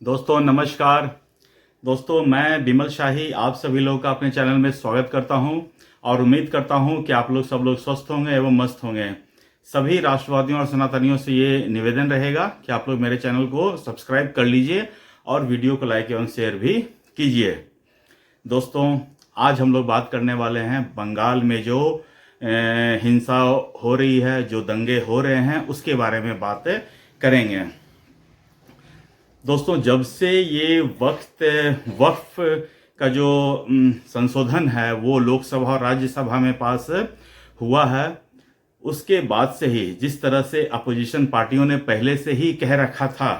दोस्तों नमस्कार। दोस्तों मैं विमल शाही आप सभी लोगों का अपने चैनल में स्वागत करता हूं और उम्मीद करता हूं कि आप लोग सब लोग स्वस्थ होंगे एवं मस्त होंगे। सभी राष्ट्रवादियों और सनातनियों से ये निवेदन रहेगा कि आप लोग मेरे चैनल को सब्सक्राइब कर लीजिए और वीडियो को लाइक एवं शेयर भी कीजिए। दोस्तों आज हम लोग बात करने वाले हैं बंगाल में जो हिंसा हो रही है, जो दंगे हो रहे हैं, उसके बारे में बात करेंगे। दोस्तों जब से ये वक्फ का जो संशोधन है वो लोकसभा और राज्यसभा में पास हुआ है, उसके बाद से ही जिस तरह से अपोजिशन पार्टियों ने पहले से ही कह रखा था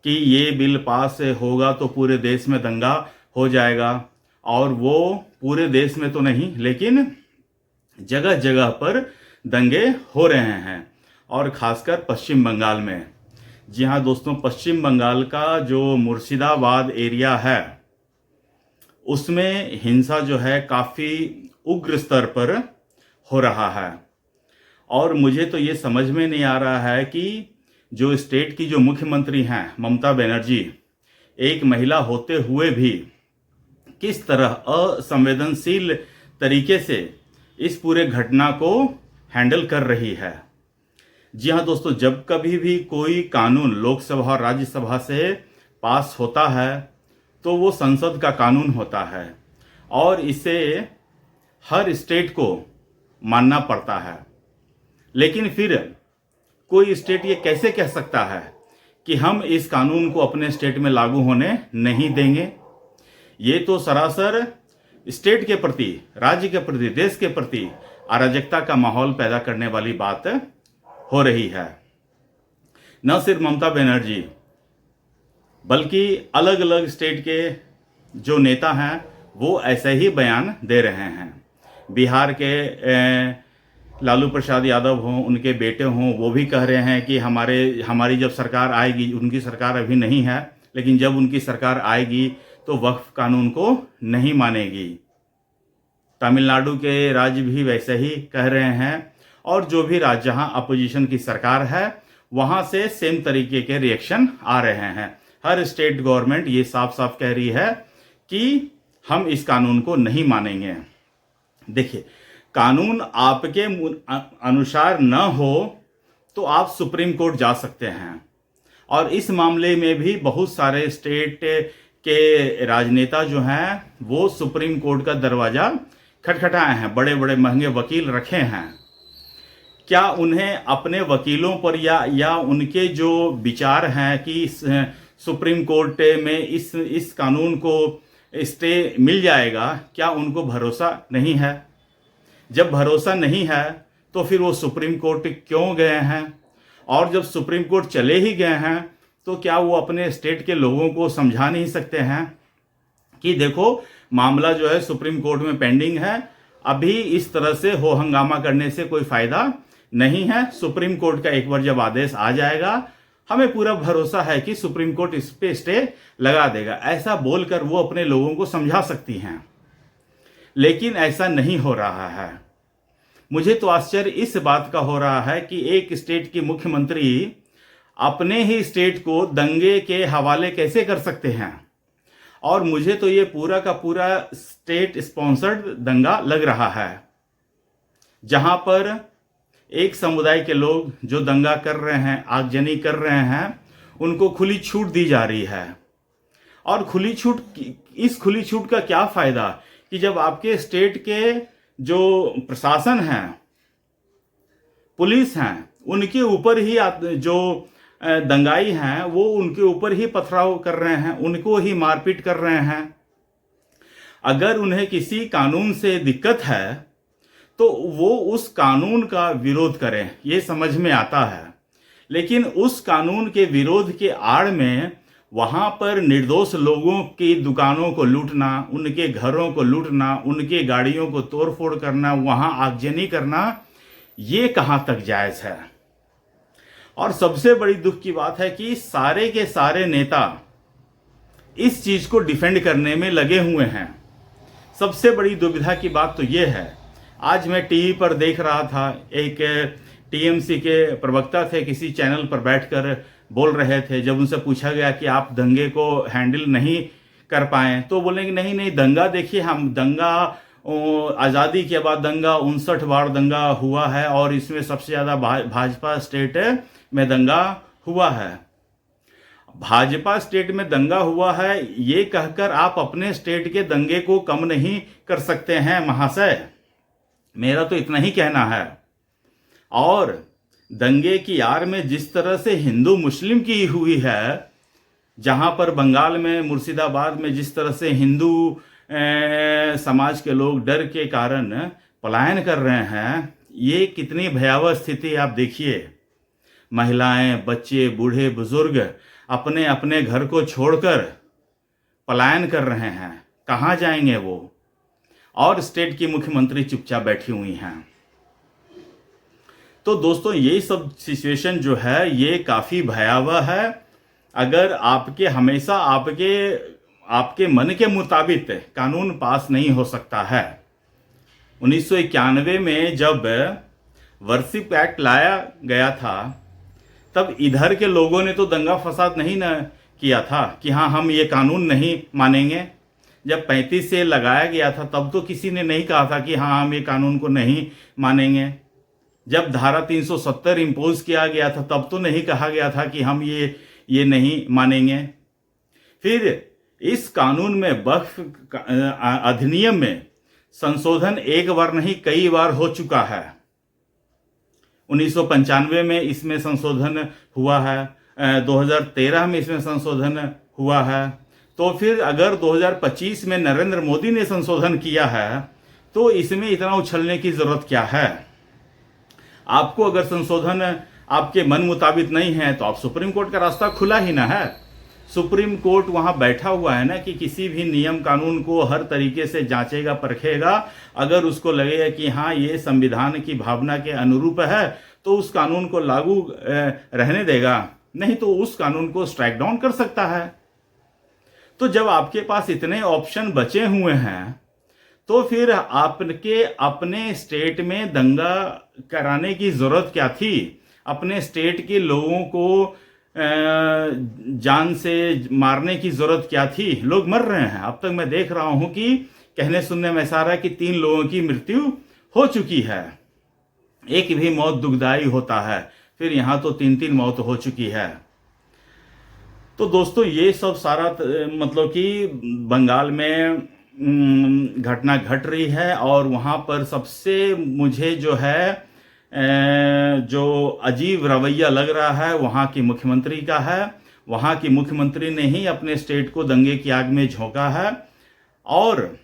कि ये बिल पास होगा तो पूरे देश में दंगा हो जाएगा, और वो पूरे देश में तो नहीं लेकिन जगह जगह पर दंगे हो रहे हैं, और खासकर पश्चिम बंगाल में। जी हाँ दोस्तों, पश्चिम बंगाल का जो मुर्शिदाबाद एरिया है उसमें हिंसा जो है काफ़ी उग्र स्तर पर हो रहा है। और मुझे तो ये समझ में नहीं आ रहा है कि जो स्टेट की जो मुख्यमंत्री हैं ममता बनर्जी, एक महिला होते हुए भी किस तरह असंवेदनशील तरीके से इस पूरे घटना को हैंडल कर रही है। जी हाँ दोस्तों, जब कभी भी कोई कानून लोकसभा और राज्यसभा से पास होता है तो वो संसद का कानून होता है और इसे हर स्टेट को मानना पड़ता है। लेकिन फिर कोई स्टेट ये कैसे कह सकता है कि हम इस कानून को अपने स्टेट में लागू होने नहीं देंगे? ये तो सरासर स्टेट के प्रति, राज्य के प्रति, देश के प्रति अराजकता का माहौल पैदा करने वाली बात हो रही है। न सिर्फ ममता बनर्जी बल्कि अलग अलग स्टेट के जो नेता हैं वो ऐसे ही बयान दे रहे हैं। बिहार के लालू प्रसाद यादव हों, उनके बेटे हों, वो भी कह रहे हैं कि हमारी जब सरकार आएगी, उनकी सरकार अभी नहीं है लेकिन जब उनकी सरकार आएगी तो वक्फ कानून को नहीं मानेगी। तमिलनाडु के राज्य भी वैसे ही कह रहे हैं, और जो भी राज्य जहाँ अपोजिशन की सरकार है वहाँ से सेम तरीके के रिएक्शन आ रहे हैं। हर स्टेट गवर्नमेंट ये साफ साफ कह रही है कि हम इस कानून को नहीं मानेंगे। देखिए, कानून आपके अनुसार न हो तो आप सुप्रीम कोर्ट जा सकते हैं, और इस मामले में भी बहुत सारे स्टेट के राजनेता जो हैं वो सुप्रीम कोर्ट का दरवाजा खटखटाए हैं, बड़े बड़े महंगे वकील रखे हैं। क्या उन्हें अपने वकीलों पर या उनके जो विचार हैं कि सुप्रीम कोर्ट में इस कानून को स्टे मिल जाएगा, क्या उनको भरोसा नहीं है? जब भरोसा नहीं है तो फिर वो सुप्रीम कोर्ट क्यों गए हैं? और जब सुप्रीम कोर्ट चले ही गए हैं तो क्या वो अपने स्टेट के लोगों को समझा नहीं सकते हैं कि देखो मामला जो है सुप्रीम कोर्ट में पेंडिंग है, अभी इस तरह से हो हंगामा करने से कोई फायदा नहीं है। सुप्रीम कोर्ट का एक बार जब आदेश आ जाएगा, हमें पूरा भरोसा है कि सुप्रीम कोर्ट इस पे स्टे लगा देगा, ऐसा बोलकर वो अपने लोगों को समझा सकती हैं। लेकिन ऐसा नहीं हो रहा है। मुझे तो आश्चर्य इस बात का हो रहा है कि एक स्टेट की मुख्यमंत्री अपने ही स्टेट को दंगे के हवाले कैसे कर सकते हैं। और मुझे तो ये पूरा का पूरा स्टेट स्पॉन्सर्ड दंगा लग रहा है, जहां पर एक समुदाय के लोग जो दंगा कर रहे हैं, आगजनी कर रहे हैं, उनको खुली छूट दी जा रही है। और इस खुली छूट का क्या फायदा कि जब आपके स्टेट के जो प्रशासन है, पुलिस हैं, उनके ऊपर ही जो दंगाई हैं वो उनके ऊपर ही पथराव कर रहे हैं, उनको ही मारपीट कर रहे हैं। अगर उन्हें किसी कानून से दिक्कत है तो वो उस कानून का विरोध करें, ये समझ में आता है। लेकिन उस कानून के विरोध के आड़ में वहाँ पर निर्दोष लोगों की दुकानों को लूटना, उनके घरों को लूटना, उनके गाड़ियों को तोड़फोड़ करना, वहाँ आगजनी करना, ये कहाँ तक जायज़ है? और सबसे बड़ी दुख की बात है कि सारे के सारे नेता इस चीज़ को डिफेंड करने में लगे हुए हैं। सबसे बड़ी दुविधा की बात तो ये है, आज मैं टीवी पर देख रहा था, एक टीएमसी के प्रवक्ता थे, किसी चैनल पर बैठकर बोल रहे थे। जब उनसे पूछा गया कि आप दंगे को हैंडल नहीं कर पाए तो बोले कि नहीं नहीं, दंगा देखिए, हम दंगा आज़ादी के बाद दंगा 59 बार दंगा हुआ है और इसमें सबसे ज़्यादा भाजपा स्टेट में दंगा हुआ है। भाजपा स्टेट में दंगा हुआ है ये कहकर आप अपने स्टेट के दंगे को कम नहीं कर सकते हैं महाशय, मेरा तो इतना ही कहना है। और दंगे की आड़ में जिस तरह से हिंदू मुस्लिम की हुई है, जहां पर बंगाल में मुर्शिदाबाद में जिस तरह से हिंदू समाज के लोग डर के कारण पलायन कर रहे हैं, ये कितनी भयावह स्थिति आप देखिए। महिलाएं, बच्चे, बूढ़े, बुजुर्ग अपने अपने घर को छोड़कर पलायन कर रहे हैं, कहाँ जाएंगे वो? और स्टेट की मुख्यमंत्री चुपचाप बैठी हुई हैं। तो दोस्तों ये सब सिचुएशन जो है ये काफ़ी भयावह है। अगर आपके हमेशा आपके मन के मुताबिक कानून पास नहीं हो सकता है। 1991 में जब वर्शिप एक्ट लाया गया था तब इधर के लोगों ने तो दंगा फसाद नहीं न किया था कि हाँ हम ये कानून नहीं मानेंगे। जब 35 से लगाया गया था तब तो किसी ने नहीं कहा था कि हाँ हम ये कानून को नहीं मानेंगे। जब धारा 370 इम्पोज किया गया था तब तो नहीं कहा गया था कि हम ये नहीं मानेंगे। फिर इस कानून में वक्फ अधिनियम में संशोधन एक बार नहीं कई बार हो चुका है। 1995 में इसमें संशोधन हुआ है, 2013 में इसमें संशोधन हुआ है। तो फिर अगर 2025 में नरेंद्र मोदी ने संशोधन किया है तो इसमें इतना उछलने की जरूरत क्या है? आपको अगर संशोधन आपके मन मुताबिक नहीं है तो आप सुप्रीम कोर्ट का रास्ता खुला ही ना है। सुप्रीम कोर्ट वहां बैठा हुआ है ना कि किसी भी नियम कानून को हर तरीके से जांचेगा, परखेगा। अगर उसको लगेगा कि हाँ ये संविधान की भावना के अनुरूप है तो उस कानून को लागू रहने देगा, नहीं तो उस कानून को स्ट्राइक डाउन कर सकता है। तो जब आपके पास इतने ऑप्शन बचे हुए हैं तो फिर आपके अपने स्टेट में दंगा कराने की जरूरत क्या थी? अपने स्टेट के लोगों को जान से मारने की जरूरत क्या थी? लोग मर रहे हैं। अब तक मैं देख रहा हूं कि कहने सुनने में ऐसा रहा है कि 3 लोगों की मृत्यु हो चुकी है। एक भी मौत दुखदाई होता है, फिर यहां तो 3-3 मौत हो चुकी है। तो दोस्तों ये सब सारा मतलब कि बंगाल में घटना घट रही है और वहां पर सबसे मुझे जो है जो अजीब रवैया लग रहा है वहां की मुख्यमंत्री का है। वहां की मुख्यमंत्री ने ही अपने स्टेट को दंगे की आग में झोंका है। और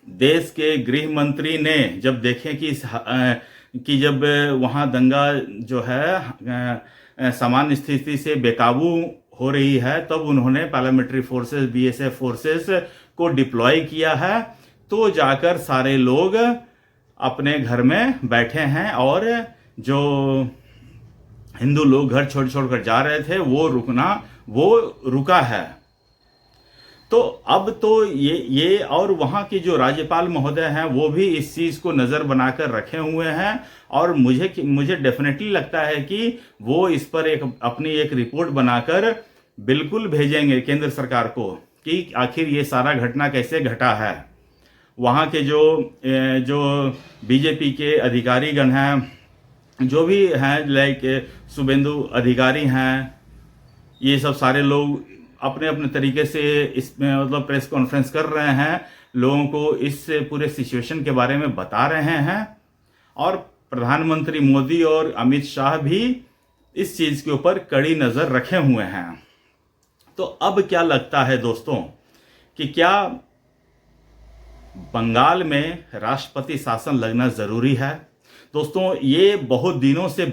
देश के गृह मंत्री ने जब देखे कि जब वहां दंगा जो है सामान्य स्थिति से बेकाबू हो रही है तब उन्होंने पैरामिलिट्री फोर्सेस, बीएसएफ फोर्सेस को डिप्लॉय किया है। तो जाकर सारे लोग अपने घर में बैठे हैं और जो हिंदू लोग घर छोड़ कर जा रहे थे वो रुका है। तो अब तो ये और वहाँ की जो राज्यपाल महोदय हैं वो भी इस चीज़ को नज़र बनाकर रखे हुए हैं और मुझे डेफिनेटली लगता है कि वो इस पर अपनी एक रिपोर्ट बनाकर बिल्कुल भेजेंगे केंद्र सरकार को कि आखिर ये सारा घटना कैसे घटा है। वहाँ के जो बीजेपी के अधिकारीगण हैं, जो भी हैं, लाइक शुभेंदु अधिकारी हैं, ये सब सारे लोग अपने अपने तरीके से इसमें मतलब प्रेस कॉन्फ्रेंस कर रहे हैं, लोगों को इस पूरे सिचुएशन के बारे में बता रहे हैं। और प्रधानमंत्री मोदी और अमित शाह भी इस चीज़ के ऊपर कड़ी नज़र रखे हुए हैं। तो अब क्या लगता है दोस्तों कि क्या बंगाल में राष्ट्रपति शासन लगना ज़रूरी है? दोस्तों ये बहुत दिनों से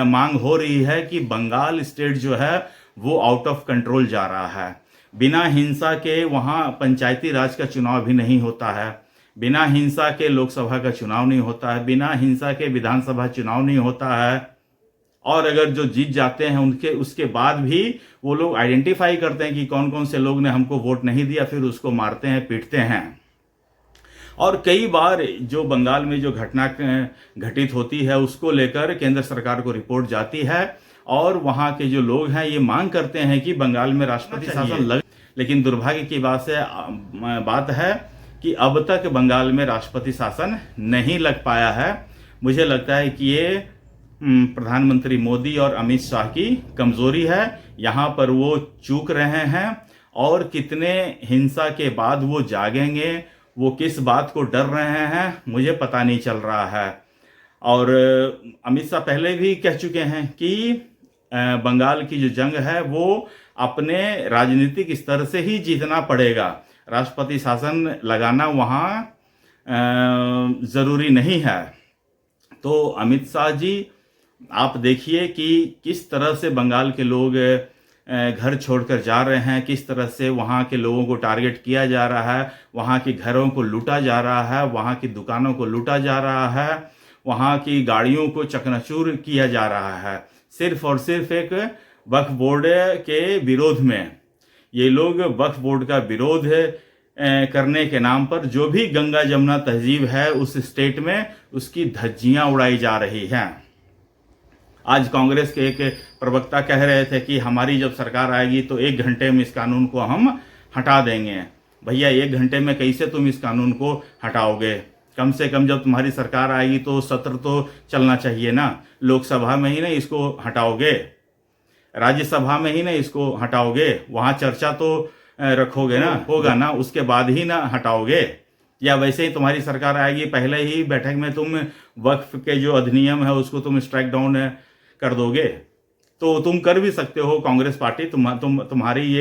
मांग हो रही है कि बंगाल स्टेट जो है वो आउट ऑफ कंट्रोल जा रहा है। बिना हिंसा के वहाँ पंचायती राज का चुनाव भी नहीं होता है, बिना हिंसा के लोकसभा का चुनाव नहीं होता है, बिना हिंसा के विधानसभा चुनाव नहीं होता है। और अगर जो जीत जाते हैं उसके बाद भी वो लोग आइडेंटिफाई करते हैं कि कौन कौन से लोग ने हमको वोट नहीं दिया, फिर उसको मारते हैं, पीटते हैं। और कई बार जो बंगाल में जो घटना घटित होती है उसको लेकर केंद्र सरकार को रिपोर्ट जाती है और वहाँ के जो लोग हैं ये मांग करते हैं कि बंगाल में राष्ट्रपति शासन लगे। लेकिन दुर्भाग्य की बात है कि अब तक बंगाल में राष्ट्रपति शासन नहीं लग पाया है। मुझे लगता है कि ये प्रधानमंत्री मोदी और अमित शाह की कमजोरी है। यहाँ पर वो चूक रहे हैं और कितने हिंसा के बाद वो जागेंगे, वो किस बात को डर रहे हैं, मुझे पता नहीं चल रहा है। और अमित शाह पहले भी कह चुके हैं कि बंगाल की जो जंग है वो अपने राजनीतिक स्तर से ही जीतना पड़ेगा। राष्ट्रपति शासन लगाना वहाँ ज़रूरी नहीं है। तो अमित शाह जी, आप देखिए कि किस तरह से बंगाल के लोग घर छोड़कर जा रहे हैं, किस तरह से वहाँ के लोगों को टारगेट किया जा रहा है, वहाँ के घरों को लूटा जा रहा है, वहाँ की दुकानों को लूटा जा रहा है, वहाँ की गाड़ियों को चकनाचूर किया जा रहा है, सिर्फ और सिर्फ एक वक्फ बोर्ड के विरोध में। ये लोग वक्फ बोर्ड का विरोध करने के नाम पर जो भी गंगा जमुना तहजीब है उस स्टेट में, उसकी धज्जियां उड़ाई जा रही हैं। आज कांग्रेस के एक प्रवक्ता कह रहे थे कि हमारी जब सरकार आएगी तो 1 घंटे में इस कानून को हम हटा देंगे। भैया 1 घंटे में कैसे तुम इस कानून को हटाओगे? कम से कम जब तुम्हारी सरकार आएगी तो सत्र तो चलना चाहिए ना। लोकसभा में ही ना इसको हटाओगे, राज्यसभा में ही ना इसको हटाओगे, वहाँ चर्चा तो रखोगे ना, होगा ना, उसके बाद ही ना हटाओगे। या वैसे ही तुम्हारी सरकार आएगी पहले ही बैठक में तुम वक्फ के जो अधिनियम है उसको तुम स्ट्राइक डाउन कर दोगे। तो तुम कर भी सकते हो। कांग्रेस पार्टी तुम्हारी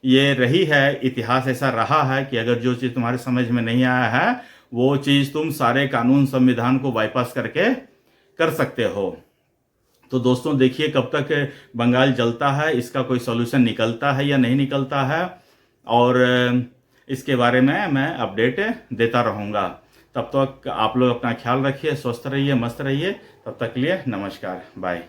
ये रही है, इतिहास ऐसा रहा है कि अगर जो चीज़ तुम्हारे समझ में नहीं आया है वो चीज़ तुम सारे कानून संविधान को बाईपास करके कर सकते हो। तो दोस्तों देखिए कब तक बंगाल जलता है, इसका कोई सॉल्यूशन निकलता है या नहीं निकलता है, और इसके बारे में मैं अपडेट देता रहूँगा। तब तक आप लोग अपना ख्याल रखिए, स्वस्थ रहिए, मस्त रहिए। तब तक के लिए नमस्कार, बाय।